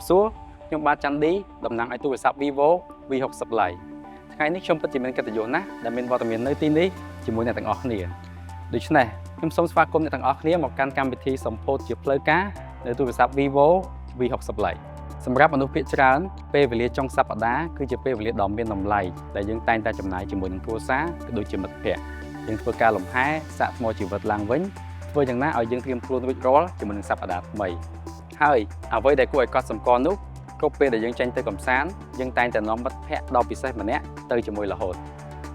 บซัวខ្ញុំបាទច័ន្ទឌីតំណាងឲ្យទូរស័ព្ទ Vivo V60 Lite ថ្ងៃនេះខ្ញុំពិតជាមានកិត្តិយសណាស់ដែលមានវត្តមាននៅទីនេះជាមួយអ្នកទាំងអស់គ្នាដូច្នេះខ្ញុំសូមស្វាគមន៍អ្នកទាំងអស់គ្នាមកកាន់កម្មវិធីសម្ពោធជាផ្លូវការនៅទូរស័ព្ទ Vivo V60 Lite សម្រាប់មនុស្សភាគច្រើនពេលវេលាចុងសប្តាហ៍គឺជាពេលវេលាដ៏មានតម្លៃដែលយើងតែងតែចំណាយជាមួយនឹងគ្រួសារក៏ដូចជាមិត្តភ័ក្តិយើងធ្វើការលំហែសាកថ្មជីវិតឡើងវិញធ្វើយ៉ាងណាឲ្យយើងត្រៀមខ្លួនរួចរាល់ជាមួយនឹងសប្តាហ៍ថ្មីហើយអ្វីដែលគួរឲ្យកត់សម្គាល់នោះគ្រប់ពេលដែលយើងចេញទៅកម្សាន្តយើងតែងតែនាំមិត្តភ័ក្តិដ៏ពិសេសម្នាក់ទៅជាមួយរហូត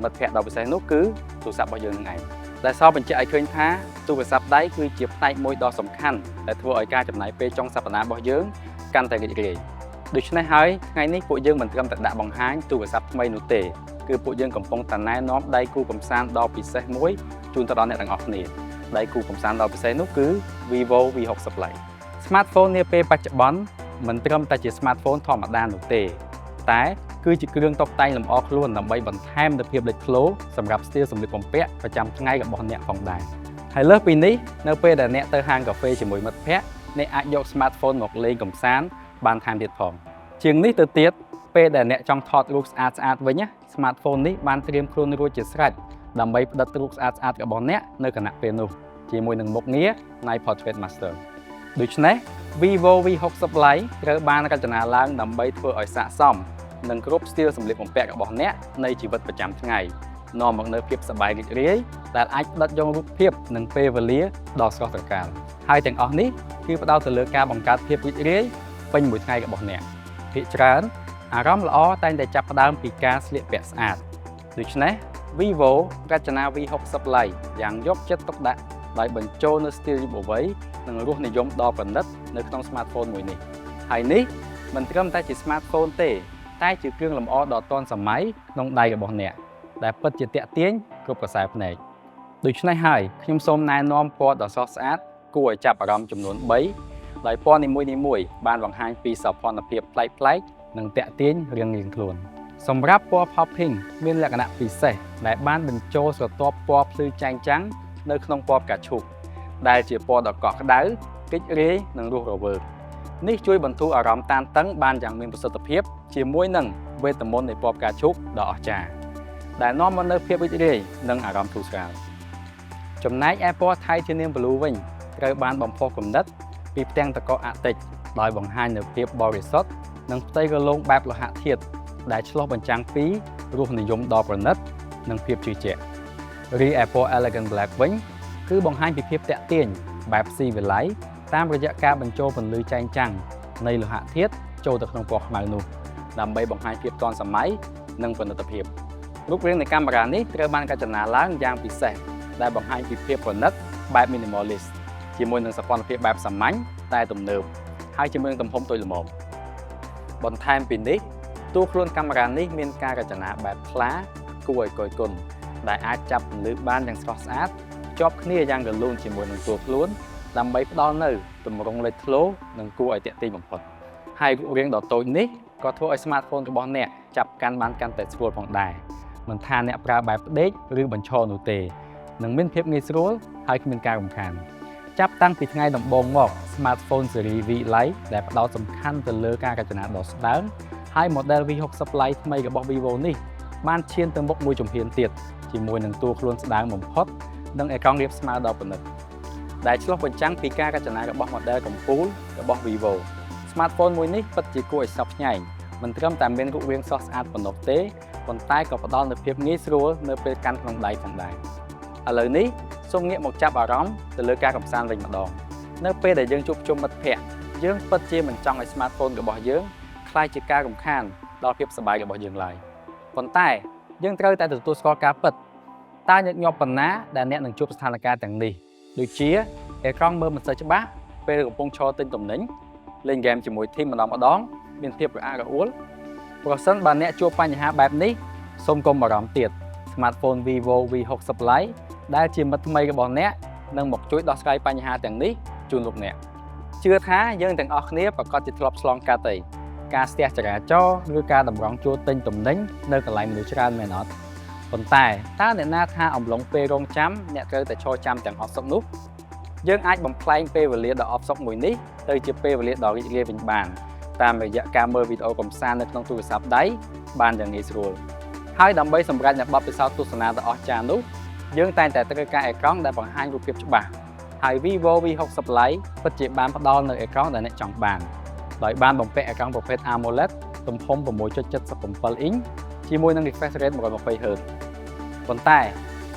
មិត្តភ័ក្តិដ៏ពិសេសនោះគឺទូរស័ព្ទរបស់យើងនឹងឯងដែលសបញ្ជាក់ឲ្យឃើញថាទូរស័ព្ទដៃគឺជាផ្នែកមួយដ៏សំខាន់ដែលធ្វើឲ្យការចំណាយពេលចុងសប្តាហ៍របស់យើងកាន់តែរីករាយដូច្នេះហើយថ្ងៃនេះពួកយើងមិនត្រឹមតែដាក់បង្ហាញទូរស័ព្ទថ្មីនោះទេគឺពួកយើងកំពុងតែណែនាំដៃគូកម្សាន្តដ៏ពិសេសមួយជូនទៅដល់អ្នកទាំងអស់គ្នាដៃគូកម្សាន្តដ៏ពិសេសនោះគឺ Vivo V60 Lite Smartphone នាពេលបច្ចុប្បន្នមិនត្រឹមតែជា Smartphone ធម្មតានោះទេតែគឺជាគ្រឿងតុបតែងលម្អខ្លួនដើម្បីបន្ថែមនូវភាពលេចធ្លោសម្រាប់ស្ទីលសម្លៀកបំពាក់ប្រចាំថ្ងៃរបស់អ្នកផងដែរហើយលើសពីនេះនៅពេលដែលអ្នកទៅហាងកាហ្វេជាមួយមិត្តភ័ក្តិអ្នកអាចយក Smartphone មកលេងកម្សាន្តបានថែមទៀតផងជាងនេះទៅទៀតពេលដែលអ្នកចង់ថតរូបស្អាតៗវិញ Smartphone នេះបានត្រៀមខ្លួនរួចជាស្រេចដើម្បីផ្តិតរូបស្អាតៗរបស់អ្នកនៅគណៈពេលនោះជាមួយនឹងមុខងារ Night Portrait Master ដូច្នេះ Vivo V60 Lite ត្រូវបានរចនាឡើងដើម្បីធ្វើឲ្យស័ក្តិសមនឹងគ្រប់ស្ទីលសម្លៀកបំពាក់របស់អ្នកនៃជីវិតប្រចាំថ្ងៃនាំមកនូវភាពសប្បាយរីករាយដែលអាចផ្ដិតយករូបភាពនិងពេលវេលាដ៏ស្រស់ត្រកាលហើយទាំងអស់នេះគឺផ្ដោតទៅលើការបង្កើតភាពរីករាយពេញមួយថ្ងៃរបស់អ្នកភាគច្រើនអារម្មណ៍ល្អតែងតែចាប់ផ្ដើមពីការស្លៀកពាក់ស្អាតដូច្នេះ Vivo រចនា V60 Lite យ៉ាងយកចិត្តទុកដាក់ដោយបញ្ចូលនូវស្ទីលយុវវ័យនិងរសនិយមដ៏ប្រណិតនៅក្នុង Smartphone មួយនេះហើយនេះមិនត្រឹមតែជា Smartphone ទេតែជាគ្រឿងលម្អដ៏ទាន់សម័យក្នុងដៃរបស់អ្នកដែលពិតជាទាក់ទាញគ្រប់ក្រសែភ្នែកដូច្នេះហើយខ្ញុំសូមណែនាំពណ៌ដ៏ស្រស់ស្អាតគួរឲ្យចាប់អារម្មណ៍ចំនួន3ដោយពណ៌នីមួយៗបានបង្ហាញពីសោភ័ណភាពប្លែកៗនិងទាក់ទាញរៀងៗខ្លួនសម្រាប់ពណ៌ Pop Pink មានលក្ខណៈពិសេសដែលបានបញ្ចូលស្រទាប់ពណ៌ភ្លឺចែងចាំងនៅក្នុងពណ៌ផ្កាឈូកដែលជាពណ៌ដ៏កក់ក្ដៅរីករាយនិងរស់រវើកនេះជួយបន្ធូរអារម្មណ៍តានតឹងបានយ៉ាងមានប្រសិទ្ធភាពជាមួយនឹងវេទមន្តនៃពណ៌ផ្កាឈូកដ៏អស្ចារ្យដែលនាំមកនូវភាពរីករាយនិងអារម្មណ៍ធូរស្រាលចំណែកឯពណ៌ Titanium Blue វិញត្រូវបានបំផុសគំនិតពីផ្ទាំងតកអាក់ទិចដោយបង្ហាញនូវភាពបរិសុទ្ធនិងផ្ទៃរលោងបែបលោហៈធាតុដែលឆ្លុះបញ្ចាំងពីរសនិយមដ៏ប្រណិតនិងភាពជឿជាក់រីឯពណ៌ Elegant Black វិញគឺបង្ហាញពីភាពទាក់ទាញបែបស៊ីវិល័យតាមរយៈការបញ្ចូលពន្លឺចែងចាំងនៃលោហៈធាតុចូលទៅក្នុងពណ៌ខ្មៅនោះដើម្បីបង្ហាញភាពទាន់សម័យនិងប្រណិតភាពរូបរាងនៃកាមេរ៉ានេះត្រូវបានរចនាឡើងយ៉ាងពិសេសដែលបង្ហាញពីភាពប្រណិតបែប minimalist ជាមួយនឹងសោភ័ណភាពបែបសាមញ្ញតែទំនើបហើយជាមួយនឹងទំហំតូចល្មមបន្ថែមពីនេះតួខ្លួនកាមេរ៉ានេះមានការរចនាបែបខ្លាគួរឲ្យគយគន់ដែលអាចចាប់ពន្លឺបានយ៉ាងស្រស់ស្អាតជាប់គ្នាយ៉ាងរលូនជាមួយនឹងតួខ្លួនដើម្បីផ្ដល់នូវទម្រង់លេចធ្លោនិងគួរឲ្យទាក់ទាញបំផុតហើយរូបរាងដ៏តូចនេះក៏ធ្វើឲ្យ Smartphone របស់អ្នកចាប់កាន់បានកាន់តែស្រួលផងដែរមិនថាអ្នកប្រើបែបផ្ដេកឬបញ្ឈរនោះទេនឹងមានភាពងាយស្រួលហើយគ្មានការរំខានចាប់តាំងពីថ្ងៃដំបូងមក Smartphone Series V Lite ដែលផ្ដោតសំខាន់ទៅលើការរចនាដ៏ស្ដើងហើយ model V60 Lite ថ្មីរបស់ Vivo នេះបានឈានទៅមុខមួយជំហានទៀតជាមួយនឹងតួខ្លួនស្ដើងបំផុតនិងអេក្រង់រាបស្មើដ៏ប្រណិតដែលឆ្លុះបញ្ចាំងពីការរចនារបស់ model កំពូលរបស់ Vivo Smartphone មួយនេះពិតជាគួរឲ្យសោកស្ញែងមិនត្រឹមតែមានរូបរាងស្រស់ស្អាតប៉ុណ្ណោះទេប៉ុន្តែក៏ផ្ដល់នូវភាពងាយស្រួលនៅពេលកាន់ក្នុងដៃផងដែរឥឡូវនេះសូមងាកមកចាប់អារម្មណ៍ទៅលើការកម្សាន្តវិញម្ដងនៅពេលដែលយើងជួបជុំមិត្តភ័ក្តិយើងពិតជាមិនចង់ឲ្យ Smartphone របស់យើងក្លាយជាការរំខានដល់ភាពសប្បាយរបស់យើងឡើយប៉ុន្តែយើងត្រូវតែទទួលស្គាល់ការពិតតើញឹកញាប់ប៉ុណ្ណាដែលអ្នកនឹងជួបស្ថានភាពទាំងនេះដូចជាអេក្រង់មើលមិនសូវច្បាស់ពេលកំពុងឈរទិញទំនិញលេងហ្គេមជាមួយធីមម្ដងមានភាពរអាក់រអួលប្រសិនបើអ្នកជួបបញ្ហាបែបនេះសូមកុំបារម្ភទៀត Smartphone Vivo V60 Lite ដែលជាមិត្តថ្មីរបស់អ្នកនឹងមកជួយដោះស្រាយបញ្ហាទាំងនេះជូនលោកអ្នកជឿថាយើងទាំងអស់គ្នាប្រកាសជាធ្លាប់ឆ្លងកាត់ការស្ទះចរាចរណ៍ឬការតម្រង់ជួលទិញទំនិញនៅកន្លែងមនុស្សច្រើនមែនអត់ប៉ុន្តែតើអ្នកណាថាអំឡុងពេលរងចាំអ្នកត្រូវតែឈរចាំទាំងអស់សុខនោះយើងអាចបំប្លែងពេលវេលាដ៏អបសុខមួយនេះទៅជាពេលវេលាដ៏រីករាយវិញបាន តាមរយៈការមើលវីដេអូកំសាន្តនៅក្នុងទូរស័ព្ទដៃបានយ៉ាងងាយស្រួលហើយដើម្បីសម្រេចនូវបទពិសោធន៍ទស្សនាដ៏អស្ចារ្យនោះយើងតែងតែត្រូវការអេក្រង់ដែលបង្ហាញរូបភាពច្បាស់ហើយ Vivo V60 Lite ពិតជាបានផ្ដល់នូវអេក្រង់ដែលអ្នកចង់បានដោយបានបំពាក់អេក្រង់ប្រភេទ AMOLED ទំហំ 6.77 អ៊ីនជាមួយនឹង refresh rate 120Hz ប៉ុន្តែ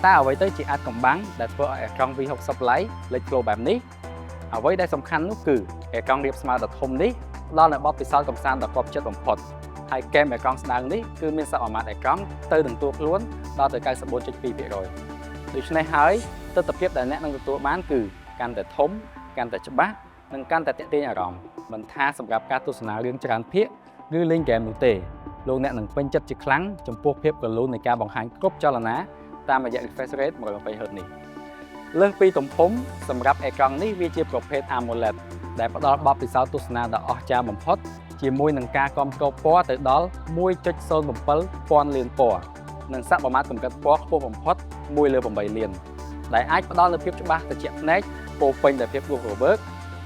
តើអ្វីទៅជាអាចកំបាំងដែលធ្វើឲ្យអេក្រង់ V60 Lite លេចធ្លោបែបនេះអ្វីដែលសំខាន់នោះគឺអេក្រង់រាបស្មើដ៏ធំនេះផ្ដល់នូវបទពិសោធន៍កម្សាន្តដ៏គាប់ចិត្តបំផុតហើយហ្គេមអេក្រង់ស្ដើងនេះគឺមានសមាមាត្រអេក្រង់ទៅនឹងតួខ្លួនដល់ទៅ 94.2% ដូច្នេះហើយទស្សនវិជ្ជាដែលអ្នកនឹងទទួលបានគឺកាន់តែធំកាន់តែច្បាស់និងកាន់តែទាក់ទាញអារម្មណ៍មិនថាសម្រាប់ការទស្សនារឿងច្រើនភាគឬលេងហ្គេមនោះទេលោកអ្នកនឹងពេញចិត្តជាខ្លាំងចំពោះភាពរលូននៃការបង្ហាញគ្រប់ចលនាតាមរយៈ refresh rate 120Hz នេះលើសពីទំហំសម្រាប់អេក្រង់នេះវាជាប្រភេទ AMOLED ដែលផ្ដល់បទពិសោធន៍ទស្សនាដ៏អស្ចារ្យបំផុតជាមួយនឹងការគាំទ្រពណ៌ទៅដល់ 1.07 ពាន់លានពណ៌និងសមាមាត្រកម្រិតពណ៌ខ្ពស់បំផុត 1/8 លានដែលអាចផ្ដល់នូវភាពច្បាស់ត្រជាក់ភ្នែកពោពេញដោយភាពរស់រវើក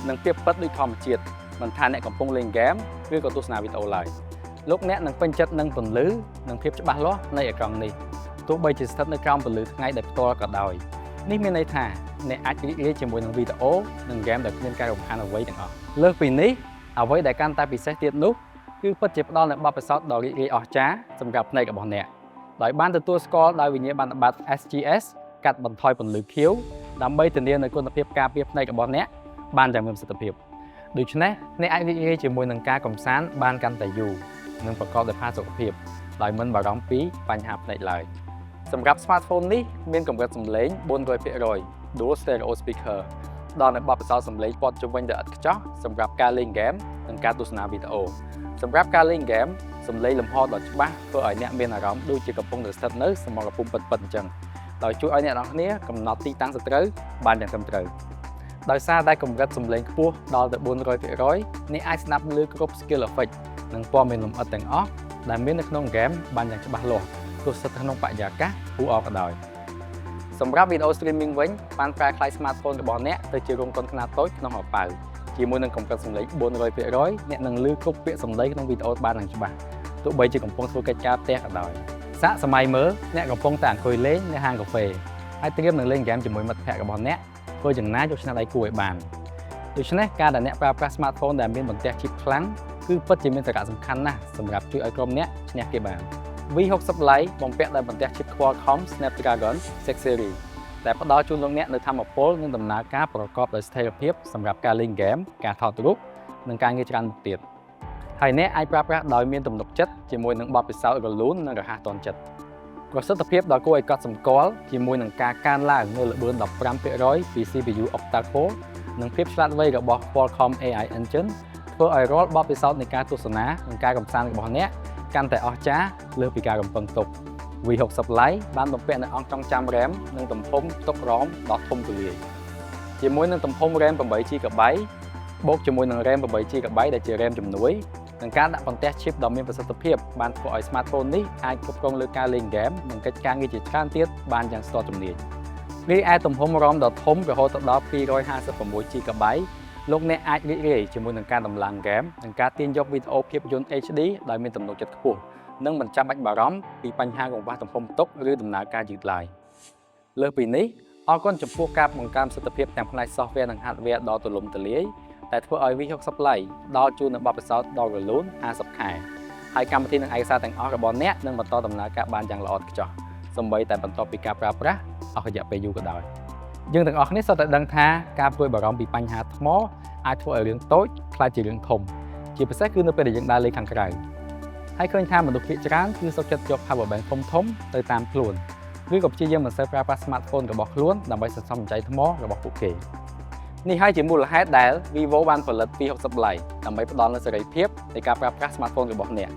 និងភាពពិតដូចធម្មជាតិមិនថាអ្នកកំពុងលេងហ្គេមឬក៏ទស្សនាវីដេអូឡើយលោកអ្នកនឹងពេញចិត្តនឹងពន្លឺនិងភាពច្បាស់លាស់នៃអេក្រង់នេះទោះបីជាស្ថិតនៅក្រោមពន្លឺថ្ងៃដែលផ្ទាល់ក៏ដោយនេះមានន័យថាអ្នកអាចរីករាយជាមួយនឹងវីដេអូនិងហ្គេមដែលគ្មានការរំខានអ្វីទាំងអស់លើសពីនេះអ្វីដែលកាន់តែពិសេសទៀតនោះគឺពិតជាផ្ដល់នូវបទពិសោធន៍ដ៏រីករាយអស្ចារ្យសម្រាប់ភ្នែករបស់អ្នកដោយបានទទួលស្គាល់ដោយវិញ្ញាបនបត្រ SGS កាត់បន្ថយពន្លឺខៀវដើម្បីធានានូវគុណភាពការពារភ្នែករបស់អ្នកបានយ៉ាងមានប្រសិទ្ធភាពដូច្នេះអ្នកអាចរីករាយជាមួយនឹងការកំសាន្តបានកាន់តែយូរនិងប្រកបដោយផាសុកភាពដោយមិនបារម្ភពីបញ្ហាភ្នែកឡើយសម្រាប់ smartphone នេះមានកម្រិតសំឡេង 400% Dual Stereo Speaker ដល់នៅបទពិសោធន៍សំឡេងព័ទ្ធជុំវិញដោយឥតខ្ចោះសម្រាប់ការលេងហ្គេមនិងការទស្សនាវីដេអូសម្រាប់ការលេងហ្គេមសំឡេងលំហដ៏ច្បាស់ធ្វើឲ្យអ្នកមានអារម្មណ៍ដូចជាកំពុងស្ថិតនៅសមរភូមិពិតៗអញ្ចឹងដោយជួយឲ្យអ្នកនរគ្នាកំណត់ទីតាំងសត្រូវបានយ៉ាងត្រឹមត្រូវដោយសារតែកម្រិតសំឡេងខ្ពស់ដល់ទៅ 400% អ្នកអាចស្ដាប់ឮគ្រប់ skill effect និងព័ត៌មានលម្អិតទាំងអស់ដែលមាននៅក្នុងហ្គេមបានយ៉ាងច្បាស់លាស់ទោះស្ថិតក្នុងបរិយាកាសអ៊ូអរក៏ដោយសម្រាប់វីដេអូ streaming វិញបានប្រែក្លាយ smartphone របស់អ្នកទៅជារោងកុនខ្នាតតូចក្នុងអាប៉ៅជាមួយនឹងកម្រិតសំឡេង 400% អ្នកនឹងឮគ្រប់ពាក្យសំឡេងក្នុងវីដេអូបានយ៉ាងច្បាស់ទោះបីជាកំពុងធ្វើកិច្ចការផ្ទះក៏ដោយសាកសម័យមើលអ្នកកំពុងតែអង្គុយលេងនៅហាងកាហ្វេហើយត្រៀមនឹងលេងហ្គេមជាមួយមិត្តភក្តិរបស់អ្នកធ្វើយ៉ាងណាយកឈ្នះដៃគូឲ្យបានដូច្នេះការដែលអ្នកប្រើប្រាស់ smartphone ដែលមានបន្ទះជីបខ្លាំងគឺពិតជាមានសារៈសំខាន់ណាស់សម្រាប់ជួយឲ្យក្រុមអ្នកឈ្នះគេបាន V60 Lite បំពាក់ដោយបន្ទះជីប Qualcomm Snapdragon 6 Series ដែលផ្ដល់ជូនលោកអ្នកនូវថាមពលនិងដំណើរការប្រកបដោយស្ថិរភាពសម្រាប់ការលេងហ្គេមការថតរូបនិងការងារច្រើនមុខទៀតហើយអ្នកអាចប្រើប្រាស់ដោយមានទំនុកចិត្តជាមួយនឹងបទពិសោធន៍រលូននិងរហ័សទាន់ចិត្តប្រសិទ្ធភាពដ៏គួរឲ្យកត់សម្គាល់ជាមួយនឹងការកើនឡើងនៅល្បឿន 15% ពី CPU Octa-core និងភាពឆ្លាតវៃរបស់ Qualcomm AI Engine ធ្វើឲ្យរាល់បទពិសោធន៍នៃការទស្សនានិងការកម្សាន្តរបស់អ្នកកាន់តែអស្ចារ្យលើសពីការរំពឹងទុក V60 Lite បានបំពាក់នូវអង្គចងចាំ RAM និងទំហំផ្ទុក ROM ដ៏ធំទូលាយជាមួយនឹងទំហំ RAM 8GB បូកជាមួយនឹង RAM 8GB ដែលជា RAM ជំនួយនិងការដាក់បន្ទះ chip ដ៏មានប្រសិទ្ធភាពបានធ្វើឲ្យ smartphone នេះអាចគ្រប់គ្រងលើការលេងហ្គេមនិងកិច្ចការងារជាច្រើនទៀតបានយ៉ាងស្ទាត់ជំនាញរីឯទំហំ ROM ដ៏ធំរហូតដល់ 256GB លោកអ្នកអាចរីករាយជាមួយនឹងការដំឡើងហ្គេមនិងការទាញយកវីដេអូភាពយន្ត HD ដោយមានទំនុកចិត្តខ្ពស់និងមិនចាំបាច់បារម្ភពីបញ្ហាកង្វះទំហំផ្ទុកឬដំណើរការយឺតឡើយលើសពីនេះអរគុណចំពោះការបង្កើនប្រសិទ្ធភាពទាំងផ្នែក software និង hardware ដ៏ទូលំទូលាយដែលធ្វើឲ្យ V60 Lite ផ្ដល់ជូននូវបទពិសោធន៍ដ៏រលូន50ខែហើយកម្មវិធីនិងឯកសារទាំងអស់របស់អ្នកនឹងបន្តដំណើរការបានយ៉ាងល្អឥតខ្ចោះសូម្បីតែបន្ទាប់ពីការប្រើប្រាស់អស់រយៈពេលយូរក៏ដោយយើងទាំងអស់គ្នាសុទ្ធតែដឹងថាការព្រួយបារម្ភពីបញ្ហាថ្មអាចធ្វើឲ្យរឿងតូចក្លាយជារឿងធំជាពិសេសគឺនៅពេលដែលយើងដើរលេងខាងក្រៅហើយឃើញថាមនុស្សភាគច្រើនគឺសុខចិត្តយក power bank ធំទៅតាមខ្លួនឬក៏ព្យាយាមមិនសូវប្រើប្រាស់ smartphone របស់ខ្លួនដើម្បីសន្សំសំចៃថ្មរបស់ពួកគេនេះហើយជាមូលហេតុដែល Vivo បានផលិត V60 Lite ដើម្បីផ្ដល់នូវសេរីភាពនៃការប្រើប្រាស់ smartphone របស់អ្នក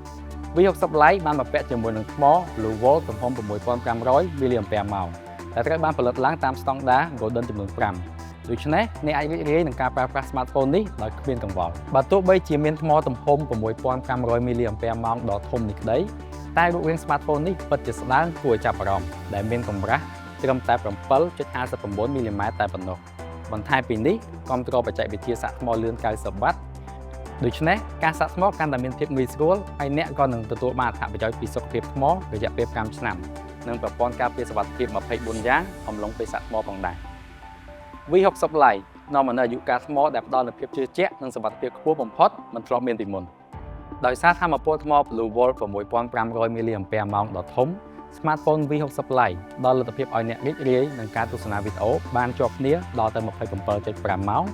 V60 Lite បានបំពាក់ជាមួយនឹងថ្ម Blue Volt ទំហំ 6500 mAh ដែលត្រូវបានផលិតឡើងតាមស្តង់ដារ Golden ចំនួន5ដូច្នេះអ្នកអាចរីករាយនឹងការប្រើប្រាស់ smartphone នេះដោយគ្មានកង្វល់បើទោះបីជាមានថ្មទំហំ 6500 mAh ដ៏ធំនេះក្តីតែរូបរាង smartphone នេះពិតជាស្ដើងគួរឲ្យចាប់អារម្មណ៍ដែលមានកម្រាស់ត្រឹមតែ 7.59 មីលីម៉ែត្រតែប៉ុណ្ណោះបន្ថែមពីនេះគាំទ្របច្ចេកវិទ្យាសាកថ្មលឿន90 វ៉ាត់ ដូច្នេះការសាកថ្មកាន់តែមានភាពងាយស្រួលហើយអ្នកក៏នឹងទទួលបានអត្ថប្រយោជន៍ពីសុខភាពថ្មរយៈពេល5ឆ្នាំនិងប្រព័ន្ធការពារសុវត្ថិភាព24យ៉ាងអំឡុងពេលសាកថ្មផងដែរ V60 Lite នាំមកនូវអាយុកាលថ្មដែលផ្ដល់នូវភាពជឿជាក់និងសុវត្ថិភាពខ្ពស់បំផុតមិនធ្លាប់មានពីមុនដោយសារថាមពលថ្ម Blue Volt 6500 mAh ដ៏ធំ Smartphone V60 Lite ផ្ដល់លទ្ធភាពឲ្យអ្នករីករាយនឹងការទស្សនាវីដេអូបានជាប់គ្នាដល់ទៅ 27.5 ម៉ោង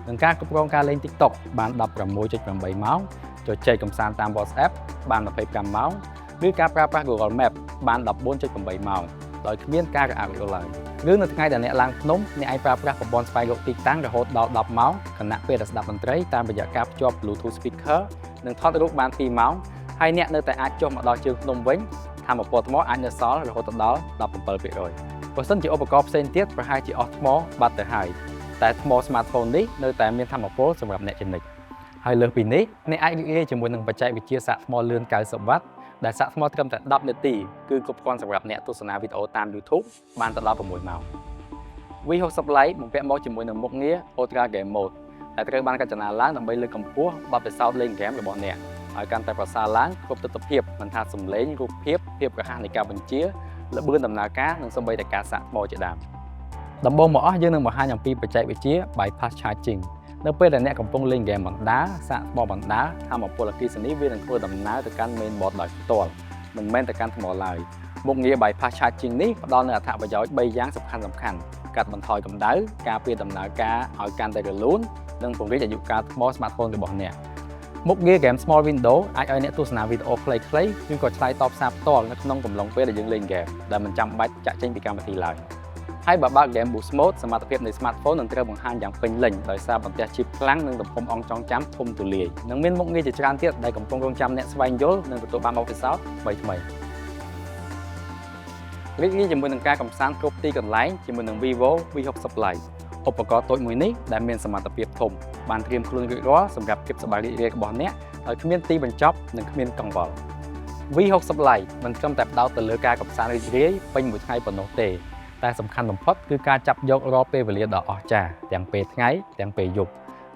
និងការគ្រប់គ្រងការលេង TikTok បាន 16.8 ម៉ោងជជែកកម្សាន្តតាម WhatsApp បាន 25 ម៉ោងឬការប្រើប្រាស់ Google Maps បាន 14.8 ម៉ោងដោយគ្មានការរអាក់រអួលឡើយឬនៅថ្ងៃដែលអ្នកឡើងភ្នំអ្នកអាចប្រើប្រាស់ប្រព័ន្ធស្វែងរកទីតាំងរហូតដល់ 10 ម៉ោងខណៈពេលដែលស្ដាប់តន្ត្រីតាមរយៈការភ្ជាប់ Bluetooth speaker និងថតរូបបាន 2 ម៉ោងហើយអ្នកនៅតែអាចចុះមកដល់ជើងភ្នំវិញថាមពលថ្មអាចនៅសល់រហូតដល់ 17% បើសិនជាឧបករណ៍ផ្សេងទៀតប្រហែលជាអស់ថ្មបាត់ទៅហើយតែថ្ម Smartphone នេះនៅតែមានថាមពលសម្រាប់អ្នកជានិច្ចហើយលើសពីនេះអ្នកអាចរីករាយជាមួយនឹងបច្ចេកវិទ្យាសាកថ្មលឿន 90 វ៉ាត់ដែលសាកថ្មត្រឹមតែ 10 នាទីគឺគ្រប់គ្រាន់សម្រាប់អ្នកទស្សនាវីដេអូតាម YouTube បានទៅដល់ 6 ម៉ោង V60 Lite បំពាក់មកជាមួយនឹងមុខងារ Ultra Game Mode ដែលត្រូវបានរចនាឡើងដើម្បីលើកកម្ពស់បទពិសោធន៍លេងហ្គេមរបស់អ្នកឲ្យកាន់តែប្រសើរឡើងគ្រប់ទិដ្ឋភាពមិនថាសំឡេងរូបភាពភាពរហ័សនៃការបញ្ជាល្បឿនដំណើរការនិងសូម្បីតែការសាកថ្មជាដើមដំបូងមកអស់យើងនឹងបង្ហាញអំពីបច្ចេកវិទ្យា Bypass Charging នៅពេលដែលអ្នកកំពុងលេងហ្គេមបណ្ដាសាកថ្មបណ្ដាថាមពលអគ្គិសនីវានឹងធ្វើដំណើរទៅកាន់ Mainboard ដោយផ្ទាល់មិនមែនទៅកាន់ថ្មឡើយមុខងារ Bypass Charging នេះផ្ដល់នូវអត្ថប្រយោជន៍ 3 យ៉ាងសំខាន់ៗកាត់បន្ថយកម្ដៅការពារដំណើរការឲ្យកាន់តែរលូននិងពង្រីកអាយុកាលថ្ម Smartphone របស់អ្នកមុខងារ Game Small Window អាចឲ្យអ្នកទស្សនាវីដេអូខ្លីៗឬក៏ឆ្លើយតបសារផ្ទាល់នៅក្នុងកំឡុងពេលដែលយើងលេងហ្គេមដែលមិនចាំបាច់ចាក់ចេញពីកម្មវិធីឡើយហើយបើបើក Game Boost Mode សមត្ថភាពនៃ Smartphone នឹងត្រូវបង្ហាញយ៉ាងពេញលេញដោយសារបន្ទះ chip ខ្លាំងនិងទំហំអង្គចងចាំធំទូលាយនិងមានមុខងារជាច្រើនទៀតដែលកំពុងរង់ចាំអ្នកស្វែងយល់និងទទួលបានបទពិសោធន៍ថ្មីៗរីករាយជាមួយនឹងការកម្សាន្តគ្រប់ទីកន្លែងជាមួយនឹង Vivo V60 Lite ឧបករណ៍តូចមួយនេះដែលមានសមត្ថភាពធំបានត្រៀមខ្លួនរួចរាល់សម្រាប់ភាពសប្បាយរីករាយរបស់អ្នកដោយគ្មានទីបញ្ចប់និងគ្មានកង្វល់ V60 Lite មិនត្រឹមតែផ្ដោតទៅលើការកម្សាន្តរីករាយពេញមួយថ្ងៃប៉ុណ្ណោះទេតែសំខាន់បំផុតគឺការចាប់យករាល់ពេលវេលាដ៏អស្ចារ្យទាំងពេលថ្ងៃទាំងពេលយប់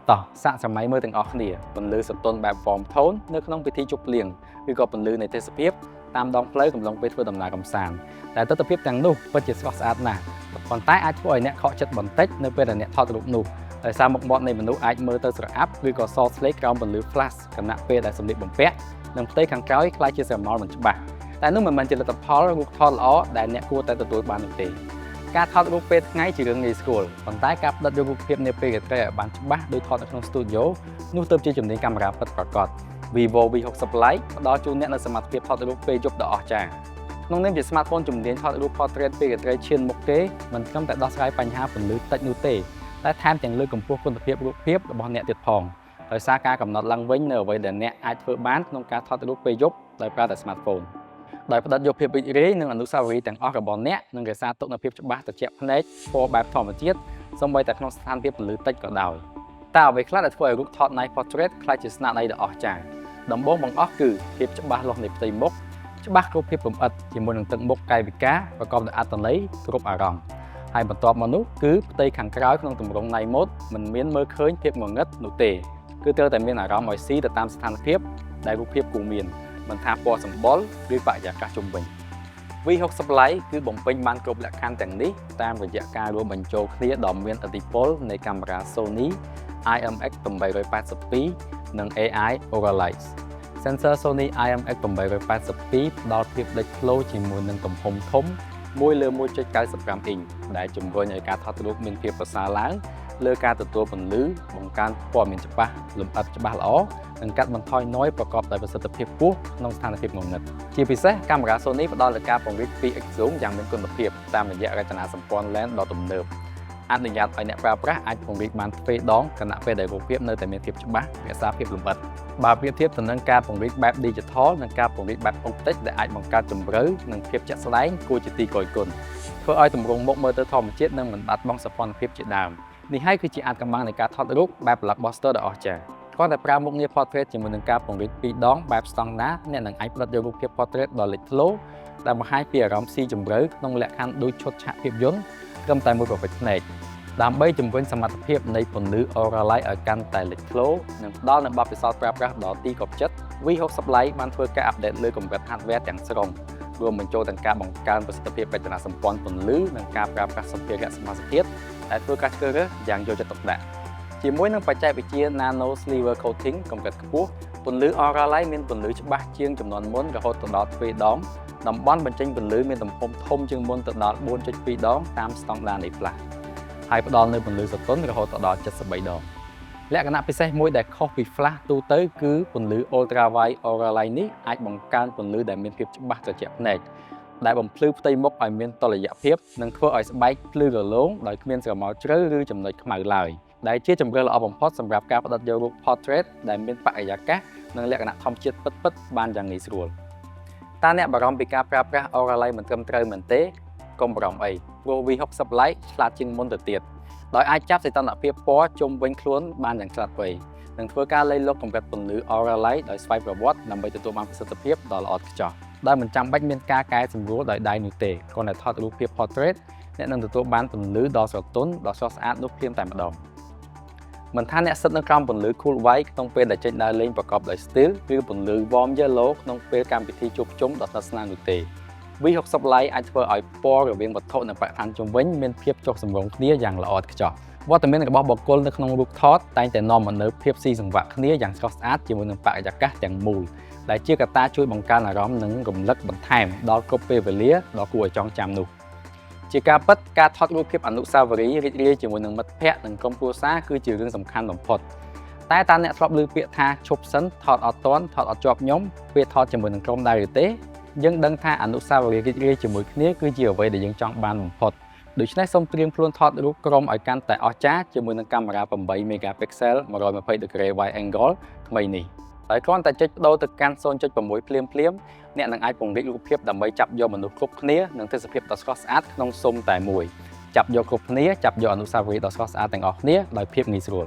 តោះសាកសម័យមើលទាំងអស់គ្នាពន្លឺសន្ទន់បែប Warm Tone នៅក្នុងពិធីជប់លៀងឬក៏ពន្លឺនៃទេសភាពតាមដងផ្លូវកំឡុងពេលធ្វើដំណើរកម្សាន្តតែទិដ្ឋភាពទាំងនោះពិតជាស្រស់ស្អាតណាស់ប៉ុន្តែអាចធ្វើឲ្យអ្នកខកចិត្តបន្តិចនៅពេលដែលអ្នកថតរូបនោះដោយសារមុខមាត់នៃមនុស្សអាចមើលទៅស្រអាប់ឬក៏សស្លេកក្រោមពន្លឺ flash ខណៈពេលដែលសម្លៀកបំពាក់និងផ្ទៃខាងក្រោយคล้ายជាស្រមោលមិនច្បាស់តែនោះមិនមែនជាលទ្ធផលរូបថតល្អដែលអ្នកគួរតែទទួលបាននោះទេការថតរូបពេលថ្ងៃជារឿងងាយស្រួលប៉ុន្តែការផ្ដិតយករូបភាពនាពេលរាត្រីឲ្យបានច្បាស់ដូចថតនៅក្នុង Studio នោះទើបជាជំនាញកាមេរ៉ាពិតប្រាកដ Vivo V60 Lite ផ្ដល់ជូនអ្នកនូវសមត្ថភាពថតរូបពេលយប់ដ៏អស្ចារ្យក្នុងនាមជា Smartphone ជំនាញថតរូប Portrait ពេលរាត្រីឈានមុខគេមិនត្រឹមតែដោះស្រាយបញ្ហាពន្លឺតិចនោះទេតែថែមទាំងលើកកម្ពស់គុណភាពរូបភាពរបស់អ្នកទៀតផងដោយសារការកំណត់ឡើងវិញនៅអ្វីដែលអ្នកអាចធ្វើបានក្នុងការថតរូបពេលយប់ដោយប្រើតែ Smartphone ដោយផ្ដិតយកភាពរីករាយនិងអនុស្សាវរីយ៍ទាំងអស់របស់អ្នកនឹងរក្សាទុកនូវភាពច្បាស់ត្រជាក់ភ្នែកពណ៌បែបធម្មជាតិសូម្បីតែក្នុងស្ថានភាពពន្លឺតិចក៏ដោយតើអ្វីខ្លះដែលធ្វើឲ្យរូបថត Night Portrait ក្លាយជាស្នាដៃដ៏អស្ចារ្យដំបូងបង្អស់គឺភាពច្បាស់លាស់នៃផ្ទៃមុខច្បាស់គ្រប់ភាពលម្អិតជាមួយនឹងទឹកមុខកាយវិការប្រកបដោយអត្ថន័យគ្រប់អារម្មណ៍ហើយបន្ទាប់មកនោះគឺផ្ទៃខាងក្រោយក្នុងទម្រង់ Night Mode មិនមានមើលឃើញភាពងងឹតនោះទេគឺត្រូវតែមានអារម្មណ៍ឲ្យស៊ីទៅតាមស្ថានភាពដែលរូបភាពគួរមានមិនថាពណ៌សម្បុរឬបរិយាកាសជុំវិញ V60 Lite គឺបំពេញបានគ្រប់លក្ខខណ្ឌទាំងនេះតាមរយៈការរួមបញ្ចូលគ្នាដ៏មានឥទ្ធិពលនៃកាមេរ៉ា Sony IMX882 និង AI Aura Light Sensor Sony IMX882 ផ្ដល់ភាពលេចធ្លោជាមួយនឹងទំហំធំ1 លើ 1.95 អ៊ីងដែលជំរុញឲ្យការថតរូបមានភាពប្រសើរឡើងលើការទទួលពន្លឺបង្កើនព័ត៌មានច្បាស់លម្អិតច្បាស់ល្អនិងកាត់បន្ថយ noise ប្រកបដោយប្រសិទ្ធភាពខ្ពស់ក្នុងស្ថានភាពងងឹតជាពិសេសកាមេរ៉ា Sony ផ្ដល់នូវការពង្រីក 2x zoom យ៉ាងមានគុណភាពតាមរយៈរចនាសម្ព័ន្ធ lens ដ៏ទំនើបអនុញ្ញាតឲ្យអ្នកប្រើប្រាស់អាចពង្រីកបានទ្វេដងខណៈពេលដែលរូបភាពនៅតែមានភាពច្បាស់រក្សាភាពលម្អិតបើប្រៀបធៀបទៅនឹងការពង្រីកបែប Digital និងការពង្រីកបែប Optic ដែលអាចបង្កើតជម្រៅនិងភាពជាក់ស្ដែងគួរជាទីគយគន់ធ្វើឲ្យទម្រង់មុខមើលទៅធម្មជាតិនិងមិនបាត់បង់សោភ័ណភាពជាដើមនេះហើយគឺជាអាថ៌កំបាំងនៃការថតរូបបែប Blockbuster ដ៏អស្ចារ្យគ្រាន់តែប្រើមុខងារ Portrait ជាមួយនឹងការពង្រីក2ដងបែប Standard អ្នកនឹងអាចផ្ដិតយករូបភាព Portrait ដ៏លេចធ្លោដែលបង្ហាញពីអារម្មណ៍ស៊ីជម្រៅក្នុងលក្ខខណ្ឌដូចឈុតឆាកភាពយន្តត្រឹមតែមួយប្រភេទភ្នែក ដើម្បីជំរុញសមត្ថភាពនៃពន្លឺ Aura Light ឲ្យកាន់តែលេចធ្លោនិងផ្ដល់នូវបទពិសោធន៍ប្រើប្រាស់ដ៏ទីគាប់ចិត្ត V60 Lite បានធ្វើការអាប់ដេតលើកម្រិត hardware ទាំងស្រុងរួមបញ្ចូលទាំងការបង្កើនប្រសិទ្ធភាពរចនាសម្ព័ន្ធពន្លឺនិងការប្រើប្រាស់សម្ភារៈសមាសធាតុដែលធ្វើការជ្រើសរើសយ៉ាងយកចិត្តទុកដាក់ជាមួយនឹងបច្ចេកវិទ្យា Nano Silver Coating កម្រិតខ្ពស់ពន្លឺ Aura Light មានពន្លឺច្បាស់ជាងចំនួនមុនរហូតដល់ទ្វេដងតំបន់បញ្ចេញពន្លឺមានទំហំធំជាងមុនទៅដល់ 4.2 ដងតាមស្តង់ដារនៃ Flash ហើយផ្ដល់នូវពន្លឺសទន់រហូតដល់ 73 ដងលក្ខណៈពិសេសមួយដែលខុសពី Flash ទូទៅគឺពន្លឺ Ultra Wide Aura Light នេះអាចបង្កើនពន្លឺដែលមានភាពច្បាស់ត្រជាក់ភ្នែកដែលបំភ្លឺផ្ទៃមុខឲ្យមានតុល្យភាពនិងធ្វើឲ្យស្បែកភ្លឺរលោងដោយគ្មានស្រមោលជ្រៅឬចំណុចខ្មៅឡើយដែលជាជម្រើសល្អបំផុតសម្រាប់ការផ្ដិតយករូប Portrait ដែលមានបរិយាកាសនិងលក្ខណៈធម្មជាតិពិតៗបានយ៉ាងងាយស្រួលតើអ្នកបារម្ភពីការប្រើប្រាស់ Aura Light មិនត្រឹមត្រូវមែនទេកុំបារម្ភអីព្រោះ V60 Lite ឆ្លាតជាងមុនទៅទៀតដោយអាចចាប់សីតុណ្ហភាពពណ៌ជុំវិញខ្លួនបានយ៉ាងឆ្លាតវៃនិងធ្វើការលៃលុកកម្រិតពន្លឺ Aura Light ដោយស្វ័យប្រវត្តិដើម្បីទទួលបានប្រសិទ្ធភាពដ៏ល្អឥតខ្ចោះដោយមិនចាំបាច់មានការកែសម្រួលដោយដៃនោះទេគ្រាន់តែថតរូបភាព Portrait អ្នកនឹងទទួលបានពន្លឺដ៏ស្រទន់ដ៏ស្រស់ស្អាតនោះភ្លាមតែម្ដងមិនថាអ្នកសិតនៅក្រោមពន្លឺ Cool White ក្នុងពេលដែលចេញដើរលេងប្រកបដោយ Style ឬពន្លឺ Warm Yellow ក្នុងពេលកម្មវិធីជួបជុំដ៏ស្និទ្ធស្នាលនោះទេ V60 Lite អាចធ្វើឲ្យពណ៌រវាងវត្ថុនិងបរិស្ថានជុំវិញមានភាពចុះសម្រុងគ្នាយ៉ាងល្អឥតខ្ចោះវត្តមានរបស់បុគ្គលនៅក្នុងរូបថតតែងតែនាំមកនូវភាពស៊ីសង្វាក់គ្នាយ៉ាងស្រស់ស្អាតជាមួយនឹងបរិយាកាសទាំងមូលដែលជាកត្តាជួយបង្កើនអារម្មណ៍និងរំលឹកបន្ថែមដល់គ្រប់ពេលវេលាដ៏គួរឲ្យចងចាំនោះជាការពិតការថតរូបភាពអនុស្សាវរីយ៍រីករាយជាមួយនឹងមិត្តភ័ក្តិនិងក្រុមគ្រួសារគឺជារឿងសំខាន់បំផុតតែតើអ្នកធ្លាប់ឮពាក្យថាឈប់សិនថតអត់ទាន់ថតអត់ជាប់ខ្ញុំពេលថតជាមួយនឹងក្រុមដែរឬទេយើងដឹងថាអនុស្សាវរីយ៍រីករាយជាមួយគ្នាគឺជាអ្វីដែលយើងចង់បានបំផុតដូច្នេះសូមត្រៀមខ្លួនថតរូបក្រុមឲ្យកាន់តែអស្ចារ្យជាមួយនឹងកាមេរ៉ា8 megapixel 120 degree wide angle ថ្មីនេះហើយគ្រាន់តែចុចបដូរទៅកាន់ 0.6 ភ្លាមអ្នកនឹងអាចពង្រីករូបភាពដើម្បីចាប់យកមនុស្សគ្រប់គ្នានិងទេសភាពដ៏ស្រស់ស្អាតក្នុងស៊ុមតែមួយចាប់យកគ្រប់គ្នាចាប់យកអនុស្សាវរីយ៍ដ៏ស្រស់ស្អាតទាំងអស់គ្នាដោយភាពងាយស្រួល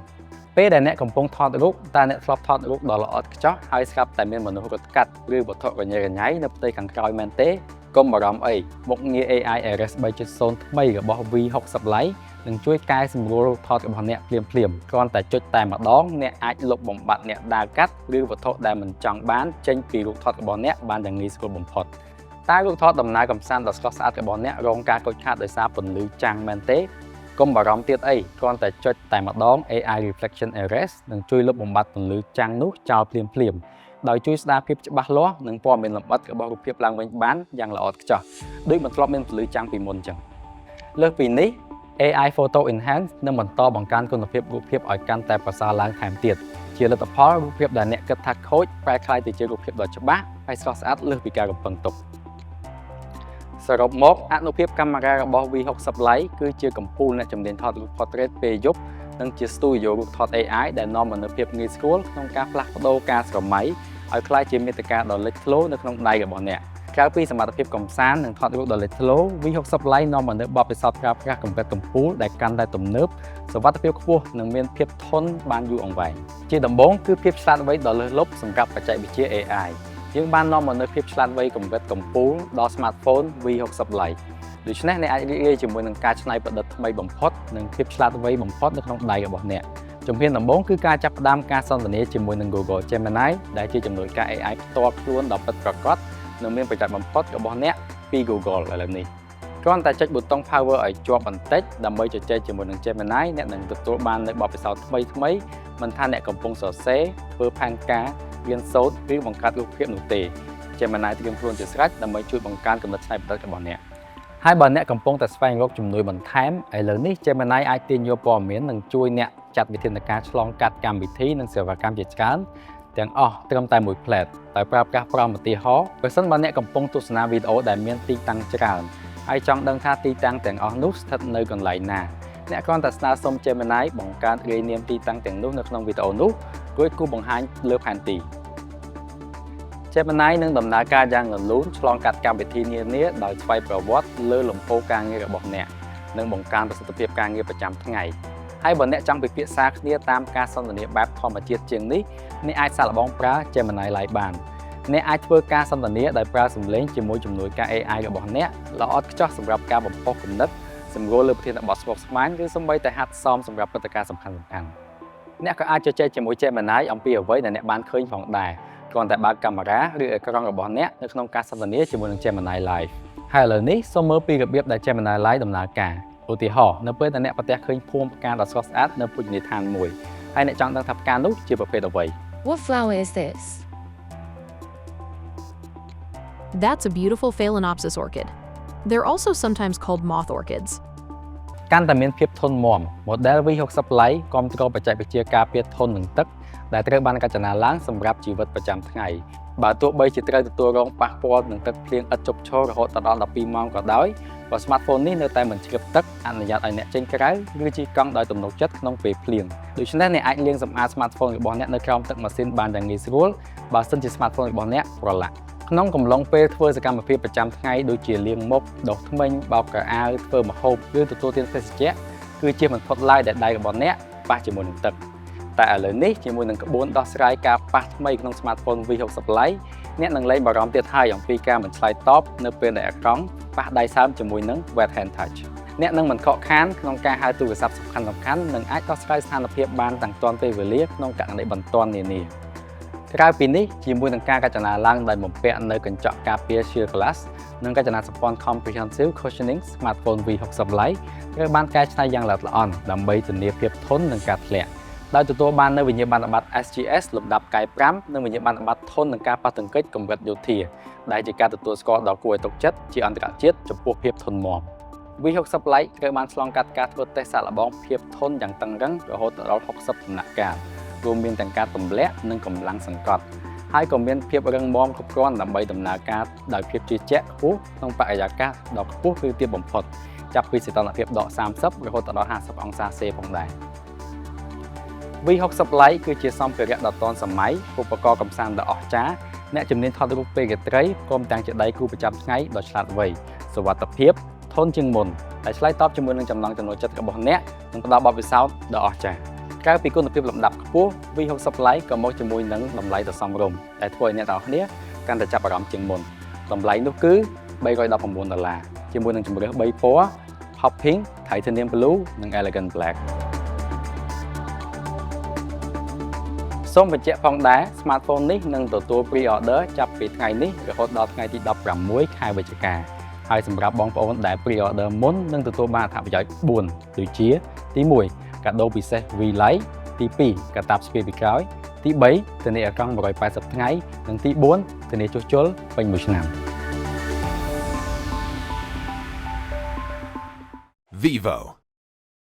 ពេលដែលអ្នកកំពុងថតរូបតើអ្នកធ្លាប់ថតរូបដ៏ល្អឥតខ្ចោះហើយស្រាប់តែមានមនុស្សរត់កាត់ឬវត្ថុរញ៉េរញ៉ៃនៅផ្ទៃខាងក្រោយមែនទេកុំបារម្ភអីមុខងារ AI Ares 3.0 ថ្មីរបស់ V60 Lite នឹងជួយកែសម្រួលរូបថតរបស់អ្នកភ្លាមគ្រាន់តែចុចតែម្ដងអ្នកអាចលុបបំបាត់អ្នកដើរកាត់ឬវត្ថុដែលមិនចង់បានចេញពីរូបថតរបស់អ្នកបានយ៉ាងងាយស្រួលបំផុតតែរូបថតដំណើរកម្សាន្តដ៏ស្រស់ស្អាតរបស់អ្នករងការខូចខាតដោយសារពន្លឺចាំងមែនទេកុំបារម្ភទៀតអីគ្រាន់តែចុចតែម្ដង AI Reflection Erase នឹងជួយលុបបំបាត់ពន្លឺចាំងនោះចោលភ្លាមដោយជួយស្ដារភាពច្បាស់លាស់និងព័ត៌មានលម្អិតរបស់រូបភាពឡើងវិញបានយ៉ាងល្អឥតខ្ចោះដូចមិនធ្លាប់មានពន្លឺចាំងពីមុនអញ្ចឹងលើសពីនេះ AI Photo Enhance នឹងបន្តបង្កើនគុណភាពរូបភាពឲ្យកាន់តែប្រសើរឡើងថែមទៀតជាលទ្ធផលរូបភាពដែលអ្នកគិតថាខូចប្រែក្លាយទៅជារូបភាពដ៏ច្បាស់ហើយស្រស់ស្អាតលើសពីការរំពឹងទុកសរុបមកអនុភាពកាមេរ៉ារបស់ V60 Lite គឺជាកំពូលអ្នកជំនាញថតរូប Portrait ពេលយប់និងជា Studio រូបថត AI ដែលនាំមកនូវភាពងាយស្រួលក្នុងការផ្លាស់ប្ដូរការស្រមៃឲ្យក្លាយជាមាតិកាដ៏លេចធ្លោនៅក្នុងដៃរបស់អ្នកក្រៅពីសមត្ថភាពកម្សាន្តនិងថតរូបដ៏លេចធ្លោ V60 Lite នាំមកនូវបទពិសោធន៍ប្រើប្រាស់កម្រិតកំពូលដែលកាន់តែទំនើបសុវត្ថិភាពខ្ពស់និងមានភាពធន់បានយូរអង្វែងជាដំបូងគឺភាពឆ្លាតវៃដ៏លើសលប់សម្រាប់បច្ចេកវិទ្យា AI យើងបាននាំមកនូវភាពឆ្លាតវៃកម្រិតកំពូលដល់ Smartphone V60 Lite ដូច្នេះអ្នកអាចរីករាយជាមួយនឹងការច្នៃប្រឌិតថ្មីបំផុតនិងភាពឆ្លាតវៃបំផុតនៅក្នុងដៃរបស់អ្នកជំហានដំបូងគឺការចាប់ផ្ដើមការសន្ទនាជាមួយនឹង Google Gemini ដែលជាជំនួយការ AI ផ្ទាល់ខ្លួនដ៏ពិតប្រាកដនិងមានប្រយោជន៍បំផុតរបស់អ្នកពី Google ឥឡូវនេះគ្រាន់តែចុចប៊ូតុង Power ឲ្យជាប់បន្តិចដើម្បីជជែកជាមួយនឹង Gemini អ្នកនឹងទទួលបាននូវបទពិសោធន៍ថ្មីមិនថាអ្នកកំពុងសរសេរធ្វើផែនការរៀនសូត្រឬបង្កើតរូបភាពនោះទេ Gemini ត្រៀមខ្លួនជាស្រេចដើម្បីជួយបង្កើនគំនិតច្នៃប្រឌិតរបស់អ្នកហើយបើអ្នកកំពុងតែស្វែងរកជំនួយបន្ថែមឥឡូវនេះ Gemini អាចទាញយកព័ត៌មាននិងជួយអ្នកចាត់វិធានការឆ្លងកាត់កម្មវិធីនិងសេវាកម្មជាច្រើនទាំងអស់ត្រឹមតែមួយផ្លែតដោយប្រើប្រាស់ប្រព័ន្ធឧទាហរណ៍ប្រសិនបើអ្នកកំពុងទស្សនាវីដេអូដែលមានទីតាំងច្រើនហើយចង់ដឹងថាទីតាំងទាំងអស់នោះស្ថិតនៅកន្លែងណាអ្នកគ្រាន់តែស្នើសុំ Gemini បង្កើតរាយនាមទីតាំងទាំងនោះនៅក្នុងវីដេអូនោះរួចគូបង្ហាញលើផែនទី Gemini នឹងដំណើរការយ៉ាងរលូនឆ្លងកាត់កម្មវិធីនានាដោយស្វ័យប្រវត្តិលើលំហូរការងាររបស់អ្នកនិងបង្កើនប្រសិទ្ធភាពការងារប្រចាំថ្ងៃហើយបើអ្នកចង់ពិភាក្សាគ្នាតាមការសន្ទនាបែបធម្មជាតិជាងនេះអ្នកអាចសាកល្បងប្រើ Gemini Lite បានអ្នកអាចធ្វើការសន្ទនាដោយប្រើសំឡេងជាមួយជំនួយការ AI របស់អ្នកល្អឥតខ្ចោះសម្រាប់ការបំផុសគំនិត សម្រួលលើប្រធានបទស្មុគស្មាញឬសូម្បីតែហាត់សមសម្រាប់ព្រឹត្តិការណ៍សំខាន់ៗអ្នកក៏អាចជជែកជាមួយ Gemini អំពីអ្វីដែលអ្នកបានឃើញផងដែរគ្រាន់តែបើកកាមេរ៉ាឬអេក្រង់របស់អ្នកនៅក្នុងការសន្ទនាជាមួយនឹង Gemini Live ហើយឥឡូវនេះសូមមើលពីរបៀបដែល Gemini Live ដំណើរការឧទាហរណ៍នៅពេលដែលអ្នកប្រទះឃើញភូមិផ្កាដ៏ស្រស់ស្អាតនៅភោជនីយដ្ឋានមួយហើយអ្នកចង់ដឹងថាផ្កានោះជាប្រភេទអ្វី What flower is this? That's a beautiful Phalaenopsis orchid. They're also sometimes called moth orchids. កាន់តែមានភាពធន់មាំ model V60 Lite គាំទ្របច្ចេកវិទ្យាការពារធន់នឹងទឹកដែលត្រូវបានរចនាឡើងសម្រាប់ជីវិតប្រចាំថ្ងៃបើទោះបីជាត្រូវទទួលរងប៉ះពាល់នឹងទឹកភ្លៀងឥតឈប់ឈររហូតដល់12ម៉ោងក៏ដោយក៏ smartphone នេះនៅតែមិនជ្រាបទឹកអនុញ្ញាតឲ្យអ្នកចេញក្រៅឬជិះកង់ដោយទំនុកចិត្តក្នុងពេលភ្លៀងដូច្នេះអ្នកអាចលាងសម្អាត smartphone របស់អ្នកនៅក្រោមទឹកម៉ាស៊ីនបានយ៉ាងងាយស្រួលបើសិនជា smartphone របស់អ្នកប្រឡាក់ក្នុងកំឡុងពេលធ្វើសកម្មភាពប្រចាំថ្ងៃដូចជាលាងមុខដុសធ្មេញបោកកៅអៅធ្វើម្ហូបឬទទួលទានភេសជ្ជៈគឺជាមិនផុតឡើយដែលដៃរបស់អ្នកប៉ះជាមួយនឹងទឹកតែឥឡូវនេះជាមួយនឹងក្បួនដោះស្រាយការប៉ះថ្មីក្នុង smartphone V60 Lite អ្នកនឹងលែងបារម្ភទៀតហើយអំពីការមិនឆ្លើយតបនៅពេលដែលអេក្រង់ប៉ះដៃសើមជាមួយនឹង wet hand touch អ្នកនឹងមិនខកខានក្នុងការហៅទូរស័ព្ទសំខាន់ៗនិងអាចដោះស្រាយស្ថានភាពបានទាំងទាន់ពេលវេលាក្នុងករណីបន្ទាន់នានាក្រៅពីនេះជាមួយនឹងការរចនាឡើងដោយបំពាក់នៅកញ្ចក់ការពារ Shield Glass និងរចនាសម្ព័ន្ធ Comprehensive Cushioning Smartphone V60 Lite ត្រូវបានកែច្នៃយ៉ាងល្អិតល្អន់ដើម្បីធានាភាពធន់នឹងការធ្លាក់ដោយទទួលបាននូវវិញ្ញាបនបត្រ SGS លំដាប់កែ5និងវិញ្ញាបនបត្រធន់នឹងការប៉ះទង្គិចកម្រិតយោធាដែលជាការទទួលស្គាល់ដ៏គួរឲ្យទុកចិត្តជាអន្តរជាតិចំពោះភាពធន់មាំ V60 Lite ត្រូវបានឆ្លងកាត់ការធ្វើតេស្តសាកល្បងភាពធន់យ៉ាងតឹងរ៉ឹងរហូតដល់60ដំណាក់កាលរួមមានទាំងការទម្លាក់និងកម្លាំងសង្កត់ហើយក៏មានភាពរឹងមាំគ្រប់គ្រាន់ដើម្បីដំណើរការដោយភាពជឿជាក់ខ្ពស់ក្នុងបរិយាកាសដ៏ខ្ពស់ឬទាបបំផុតចាប់ពីសីតុណ្ហភាពដក30រហូតដល់50អង្សាសេផងដែរ V60 Lite គឺជាសម្ភារៈដ៏ទាន់សម័យឧបករណ៍កម្សាន្តដ៏អស្ចារ្យអ្នកជំនាញថតរូបពេលរាត្រីព្រមទាំងជាដៃគូប្រចាំថ្ងៃដ៏ឆ្លាតវៃសុវត្ថិភាពធន់ជាងមុនដែលឆ្លើយតបជាមួយនឹងចំណង់ចំណូលចិត្តរបស់អ្នកនិងផ្ដល់បទពិសោធន៍ដ៏អស្ចារ្យក្រៅពីគុណភាពលំដាប់ខ្ពស់ V60 Lite ក៏មកជាមួយនឹងតម្លៃដ៏សមរម្យដែលធ្វើឲ្យអ្នកទាំងអស់គ្នាកាន់តែចាប់អារម្មណ៍ជាងមុនតម្លៃនោះគឺ$319ជាមួយនឹងជម្រើស3ពណ៌ Hot Pink, Titanium Blue និង Elegant Black សូមបញ្ជាក់ផងដែរ smartphone នេះនឹងទទួល pre-order ចាប់ពីថ្ងៃនេះរហូតដល់ថ្ងៃទី16ខែវិច្ឆិកាហើយសម្រាប់បងប្អូនដែល pre-order មុននឹងទទួលបានអត្ថប្រយោជន៍4ដូចជាទី1កាដូពិសេស V Lite ទី2កាតាបស្ពាយពីក្រោយទី3ធានាអេក្រង់180ថ្ងៃនិងទី4ធានាជួសជុលពេញ1ឆ្នាំ Vivo